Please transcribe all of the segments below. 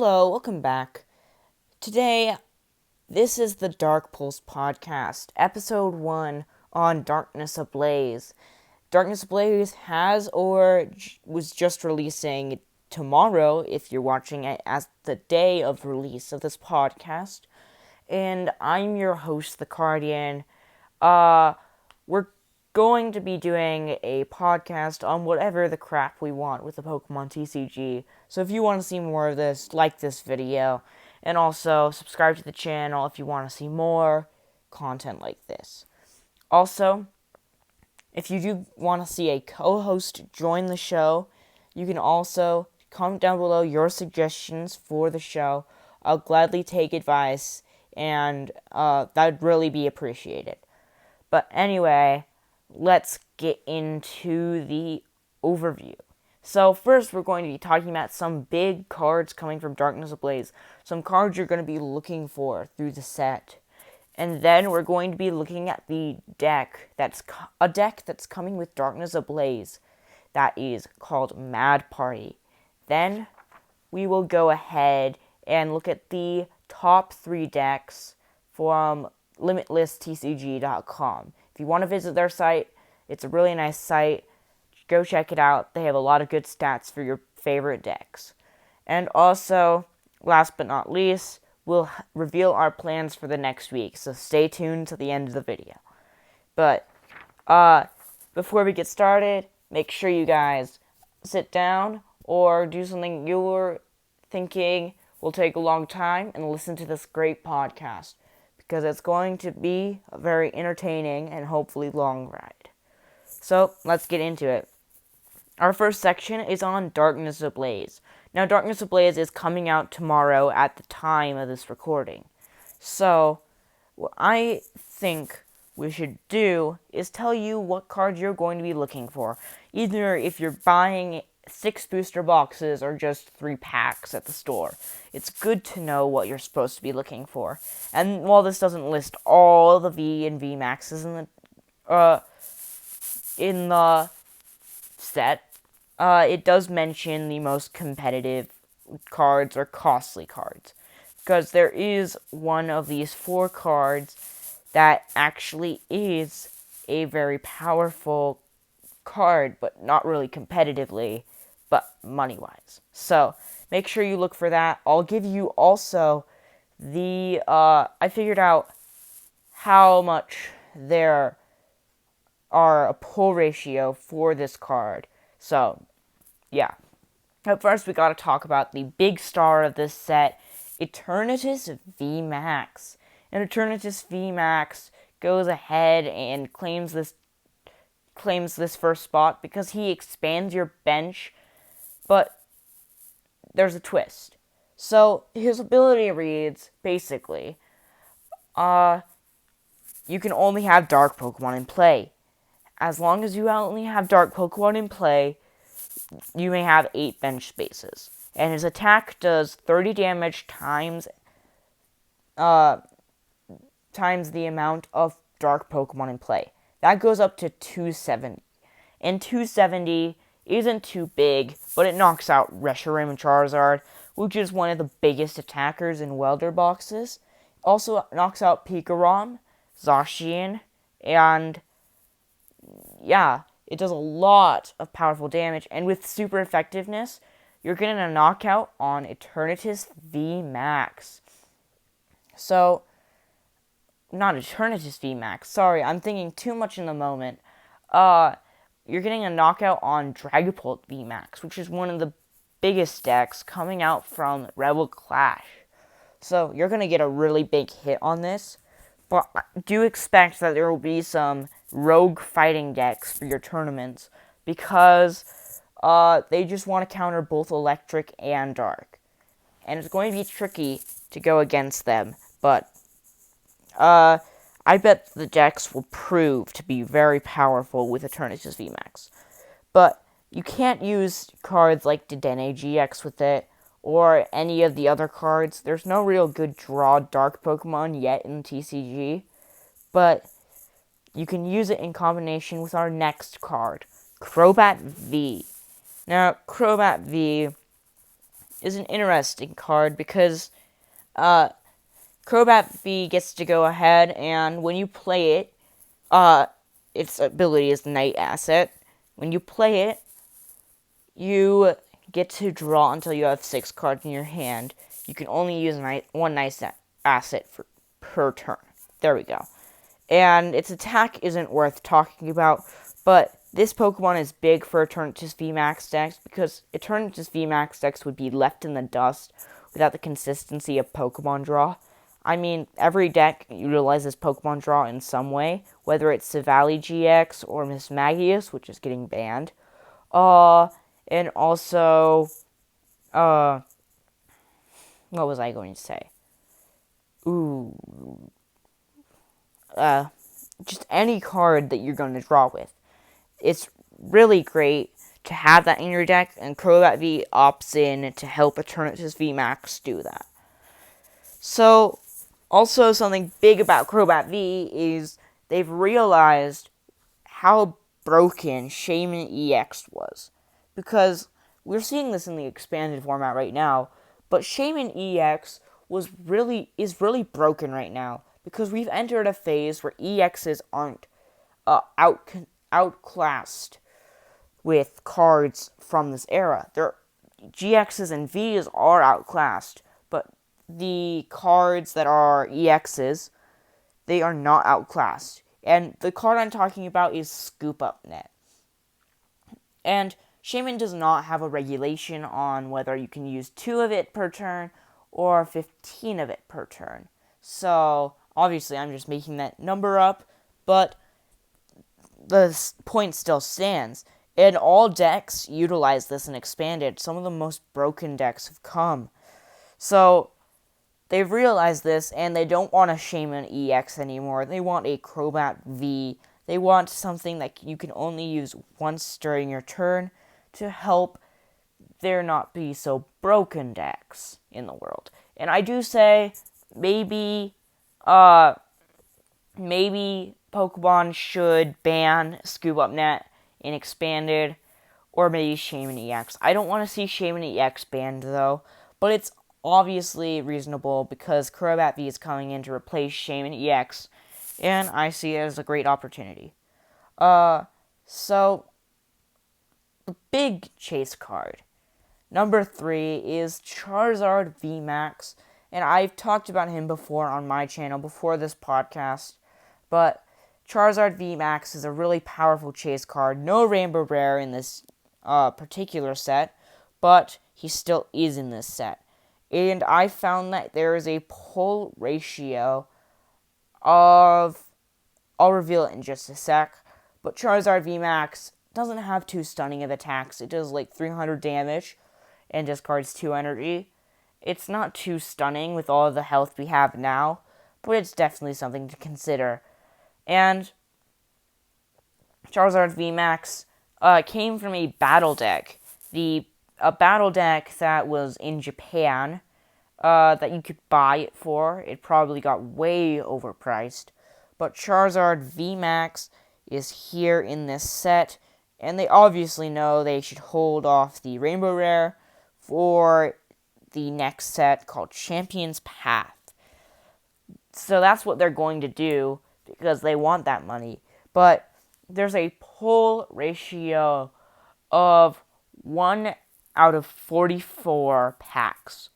Hello, welcome back. Today, this is the Dark Pulse podcast, episode 1 on Darkness Ablaze. Darkness Ablaze was just releasing tomorrow, if you're watching it as the day of release of this podcast. And I'm your host, the Cardian. We're going to be doing a podcast on whatever the crap we want with the Pokemon TCG. So if you want to see more of this, like this video, and also subscribe to the channel if you want to see more content like this. Also, if you do want to see a co-host join the show, you can also comment down below your suggestions for the show. I'll gladly take advice, and that'd really be appreciated. But anyway, let's get into the overview. So first, we're going to be talking about some big cards coming from Darkness Ablaze. Some cards you're going to be looking for through the set. And then we're going to be looking at the deck that's coming with Darkness Ablaze. That is called Mad Party. Then we will go ahead and look at the top 3 decks from limitlesstcg.com. If you want to visit their site, it's a really nice site. Go check it out. They have a lot of good stats for your favorite decks. And also, last but not least, we'll reveal our plans for the next week, so stay tuned to the end of the video. But, before we get started, make sure you guys sit down or do something you're thinking will take a long time and listen to this great podcast, because it's going to be a very entertaining and hopefully long ride. So, let's get into it. Our first section is on Darkness Ablaze. Now, Darkness Ablaze is coming out tomorrow at the time of this recording. So, what I think we should do is tell you what cards you're going to be looking for. Either if you're buying 6 booster boxes or just 3 packs at the store. It's good to know what you're supposed to be looking for. And while this doesn't list all the V and V Maxes in the set, it does mention the most competitive cards or costly cards. Because there is one of these 4 cards that actually is a very powerful card, but not really competitively, but money-wise. So, make sure you look for that. I'll give you also I figured out how much there are a pull ratio for this card. So, yeah. But first, we gotta talk about the big star of this set, Eternatus VMAX. And Eternatus VMAX goes ahead and claims this first spot because he expands your bench, but there's a twist. So, his ability reads, basically, you can only have dark Pokemon in play. As long as you only have dark Pokemon in play, you may have 8 bench spaces. And his attack does 30 damage times the amount of dark Pokemon in play. That goes up to 270. And 270 isn't too big, but it knocks out Reshiram and Charizard, which is one of the biggest attackers in welder boxes. Also knocks out Pikarom, Zacian, and yeah, it does a lot of powerful damage. And with super effectiveness, you're getting a knockout on Eternatus VMAX. So, not Eternatus VMAX, sorry, I'm thinking too much in the moment. You're getting a knockout on Dragapult VMAX, which is one of the biggest decks coming out from Rebel Clash. So, you're going to get a really big hit on this, but I do expect that there will be some rogue fighting decks for your tournaments, because they just want to counter both electric and dark. And it's going to be tricky to go against them, but I bet the decks will prove to be very powerful with Eternatus VMAX. But you can't use cards like Dedenne GX with it, or any of the other cards. There's no real good draw dark Pokemon yet in TCG, but you can use it in combination with our next card, Crobat V. Now, Crobat V is an interesting card because uh, Crobat V gets to go ahead, and when you play it, its ability is Night Asset. When you play it, you get to draw until you have 6 cards in your hand. You can only use one Night Asset per turn. There we go. And its attack isn't worth talking about, but this Pokemon is big for Eternatus VMAX decks because Eternatus VMAX decks would be left in the dust without the consistency of Pokemon Draw. I mean, every deck utilizes Pokemon Draw in some way, whether it's Savali GX or Miss Magius, which is getting banned. And also, what was I going to say? Just any card that you're going to draw with. It's really great to have that in your deck, and Crobat V opts in to help Eternatus VMAX do that. So, also something big about Crobat V is they've realized how broken Shaman EX was. Because we're seeing this in the expanded format right now, but Shaman EX is really broken right now because we've entered a phase where EXs aren't outclassed with cards from this era. Their GXs and Vs are outclassed, but the cards that are EXs, they are not outclassed. And the card I'm talking about is Scoop Up Net. And Shaman does not have a regulation on whether you can use 2 of it per turn or 15 of it per turn. So, obviously, I'm just making that number up, but the point still stands. And all decks utilize this and expanded. Some of the most broken decks have come. So, they've realized this, and they don't want a Shaman EX anymore. They want a Crobat V. They want something that you can only use once during your turn to help there not be so broken decks in the world. And I do say, maybe Pokemon should ban Scoop Up Net in Expanded, or maybe Shaman EX. I don't want to see Shaman EX banned, though, but it's obviously reasonable because Crobat V is coming in to replace Shaman EX, and I see it as a great opportunity. So, the big chase card. Number 3 is Charizard VMAX, and I've talked about him before on my channel, before this podcast, but Charizard VMAX is a really powerful chase card. No Rainbow Rare in this particular set, but he still is in this set. And I found that there is a pull ratio of... I'll reveal it in just a sec, but Charizard VMAX doesn't have too stunning of attacks. It does like 300 damage and discards 2 energy. It's not too stunning with all of the health we have now, but it's definitely something to consider. And Charizard VMAX came from a battle deck. A battle deck that was in Japan that you could buy it for. It probably got way overpriced. But Charizard VMAX is here in this set, and they obviously know they should hold off the Rainbow Rare for the next set called Champion's Path. So that's what they're going to do because they want that money. But there's a pull ratio of 1 out of 44 packs.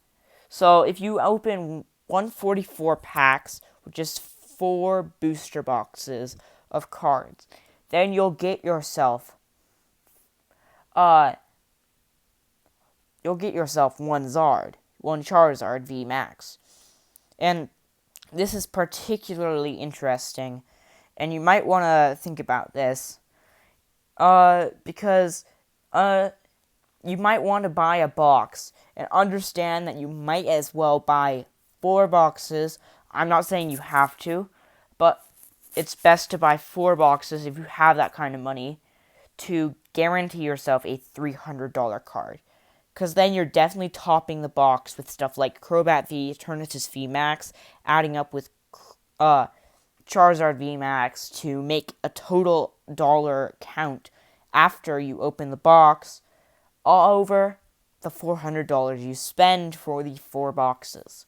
So if you open 144 packs with just 4 booster boxes of cards, then you'll get yourself one Charizard VMAX. And this is particularly interesting, and you might want to think about this, because you might want to buy a box, and understand that you might as well buy 4 boxes. I'm not saying you have to, but it's best to buy 4 boxes if you have that kind of money to guarantee yourself a $300 card. Because then you're definitely topping the box with stuff like Crobat V, Eternatus VMAX, adding up with Charizard VMAX to make a total dollar count after you open the box all over the $400 you spend for the 4 boxes.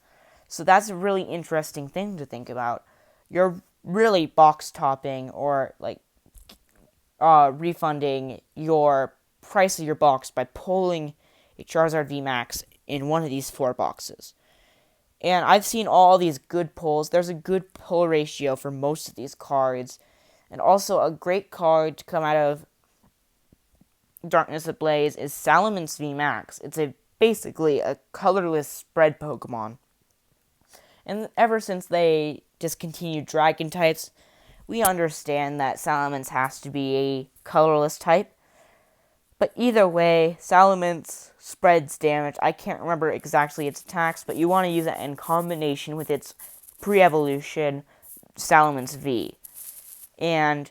So that's a really interesting thing to think about. You're really box topping or refunding your price of your box by pulling a Charizard VMAX in one of these 4 boxes. And I've seen all these good pulls. There's a good pull ratio for most of these cards. And also a great card to come out of Darkness Ablaze is Salamence VMAX. It's basically a colorless spread Pokemon. And ever since they discontinued Dragon types, we understand that Salamence has to be a colorless type. But either way, Salamence spreads damage. I can't remember exactly its attacks, but you want to use it in combination with its pre-evolution Salamence V. And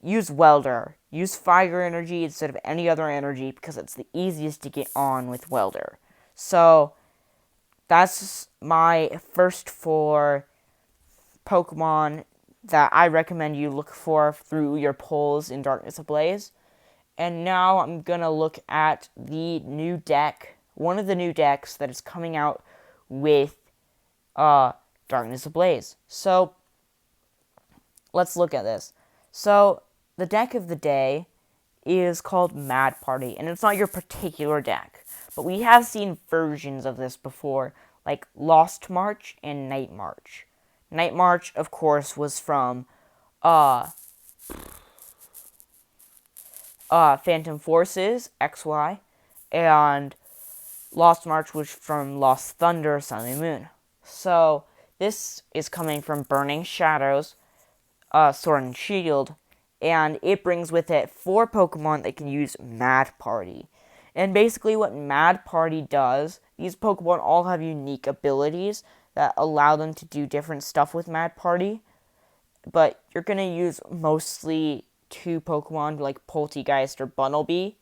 use Welder. Use Fire Energy instead of any other energy because it's the easiest to get on with Welder. So, that's my first 4 Pokemon that I recommend you look for through your polls in Darkness Ablaze. And now I'm going to look at the new deck, one of the new decks that is coming out with Darkness Ablaze. So, let's look at this. So, the deck of the day is called Mad Party, and it's not your particular deck. But we have seen versions of this before, like Lost March and Night March. Night March, of course, was from Phantom Forces, XY, and Lost March was from Lost Thunder, Sun and Moon. So, this is coming from Burning Shadows, Sword and Shield, and it brings with it 4 Pokemon that can use Mad Party. And basically what Mad Party does, these Pokemon all have unique abilities that allow them to do different stuff with Mad Party, but you're going to use mostly 2 Pokemon like Poltegeist or Bunnelby,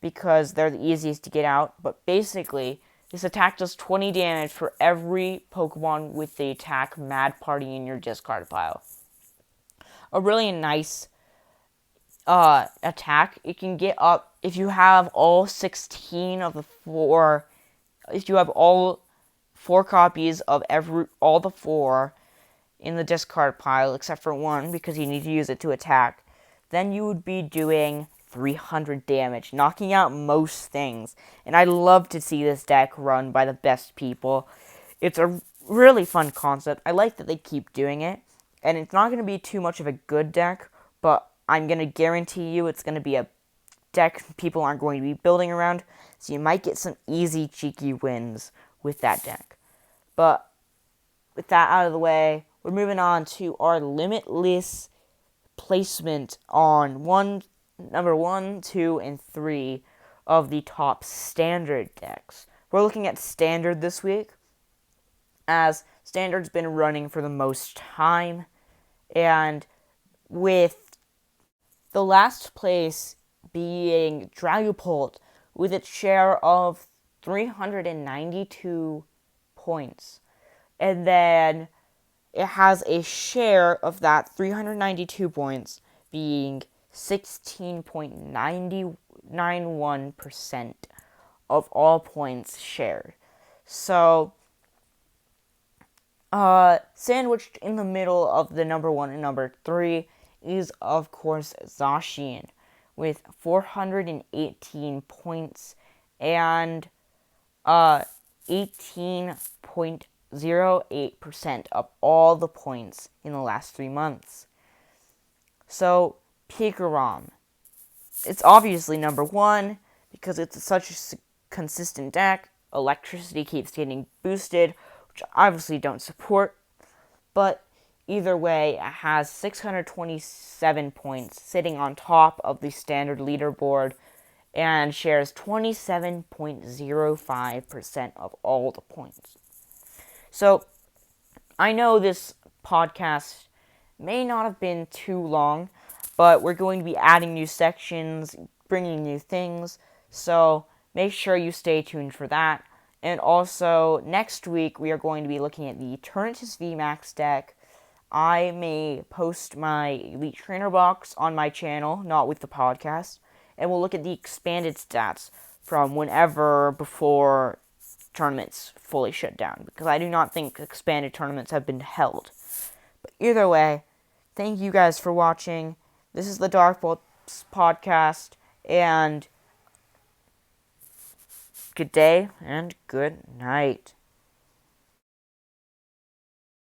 because they're the easiest to get out. But basically, this attack does 20 damage for every Pokemon with the attack Mad Party in your discard pile. A really nice attack. It can get up, if you have all 16 of the 4, if you have all 4 copies of all the 4 in the discard pile, except for 1, because you need to use it to attack, then you would be doing 300 damage, knocking out most things. And I love to see this deck run by the best people. It's a really fun concept. I like that they keep doing it. And it's not going to be too much of a good deck, but I'm going to guarantee you it's going to be a deck people aren't going to be building around. So you might get some easy, cheeky wins with that deck. But with that out of the way, we're moving on to our limitless placement on number 1, 2, and 3 of the top standard decks. We're looking at standard this week, as standard's been running for the most time, and with the last place being Dragapult with its share of 392 points. And then it has a share of that 392 points being 16.991% of all points shared. So, sandwiched in the middle of the number 1 and number 3 is, of course, Zacian with 418 points and 18.08% of all the points in the last 3 months. So, Pikarom. It's obviously number 1 because it's such a consistent deck. Electricity keeps getting boosted, which I obviously don't support. But either way, it has 627 points sitting on top of the standard leaderboard and shares 27.05% of all the points. So, I know this podcast may not have been too long, but we're going to be adding new sections, bringing new things, so make sure you stay tuned for that. And also, next week, we are going to be looking at the Eternatus VMAX deck. I may post my Elite Trainer box on my channel, not with the podcast, and we'll look at the expanded stats from whenever before tournaments fully shut down, because I do not think expanded tournaments have been held. But either way, thank you guys for watching. This is the Dark Bolts podcast, and good day and good night.